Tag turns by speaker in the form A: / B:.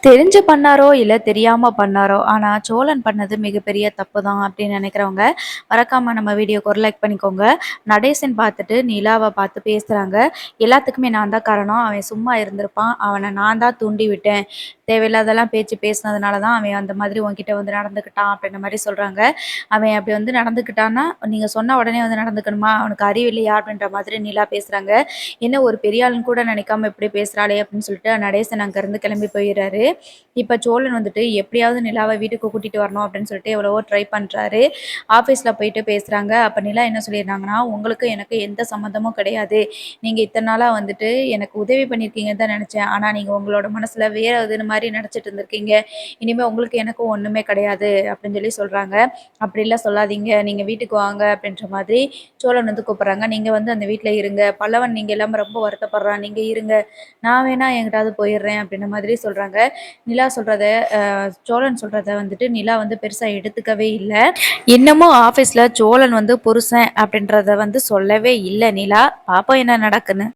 A: தெரிஞ்சு பண்ணாரோ, இல்ல தெரியாம பண்ணாரோ, ஆனா சோழன் பண்ணது மிகப்பெரிய தப்பு தான் அப்படின்னு நினைக்கிறவங்க, மறக்காம நம்ம வீடியோக்கு ஒரு லைக் பண்ணிக்கோங்க. நடேசன் பார்த்துட்டு நிலாவ பார்த்து பேசுறாங்க. எல்லாத்துக்குமே நான் தான் காரணம். அவன் சும்மா இருந்திருப்பான். அவன நான் தான் தூண்டி விட்டேன். தேவையில்லாதெல்லாம் பேச்சு பேசினதுனால தான் அவன் அந்த மாதிரி உன்கிட்ட வந்து நடந்துக்கிட்டான் அப்படின்ற மாரி சொல்றாங்க. அவன் அப்படி வந்து நடந்துக்கிட்டான்னா, நீங்க சொன்ன உடனே வந்து நடந்துக்கணுமா? அவனுக்கு அறிவு இல்லையா? அப்படின்ற மாதிரி நிலா பேசுறாங்க. என்ன ஒரு பெரிய ஆளுன்னு கூட நினைக்காம இப்படி பேசுறாளே அப்படின்னு சொல்லிட்டு நடேசன் அங்கேருந்து கிளம்பி போயிடுறாரு. இப்ப சோழன் வந்துட்டு எப்படியாவது நிலாவ வீட்டுக்கு கூட்டிட்டு வரணும் அப்படின்னு சொல்லிட்டு எவ்வளவோ ட்ரை பண்றாரு. ஆஃபீஸ்ல போயிட்டு பேசுறாங்க. அப்ப நிலா என்ன சொல்லிடுறாங்கன்னா, "உங்களுக்கு எனக்கு எந்த சம்மந்தமும் கிடையாது. நீங்க இத்தன நாளா வந்துட்டு எனக்கு உதவி பண்ணியிருக்கீங்கன்னு தான் நெனச்சேன். ஆனா நீங்க உங்களோட மனசுல வேற இது மாரி நெனச்சிட்டு இருந்திருக்கீங்க. இனிமே உங்களுக்கு எனக்கும் ஒண்ணுமே கிடையாது." அப்படின்னு சொல்லி சொல்றாங்க. "அப்படிலாம் சொல்லாதீங்க. நீங்க வீட்டுக்கு வாங்க." அப்படின்ற மாதிரி சோழன் வந்து கூப்பிடுறாங்க. "நீங்க வந்து அந்த வீட்ல இருங்க. பல்லவன் நீங்க இல்லாம ரொம்ப வருத்தப்படுறான். நீங்க இருங்க. நான் வேணா எங்கிட்டாவது போயிடுறேன்." அப்படின்ற மாதிரி சொல்றாங்க. நிலா சொல்றத சோழன் சொல்றத வந்துட்டு நிலா வந்து பெருசா எடுத்துக்கவே இல்ல. இன்னமும் ஆஃபீஸ்ல சோழன் வந்து புருஷன் அப்படின்றத வந்து சொல்லவே இல்ல நிலா. பாப்போம் என்ன நடக்குன்னு.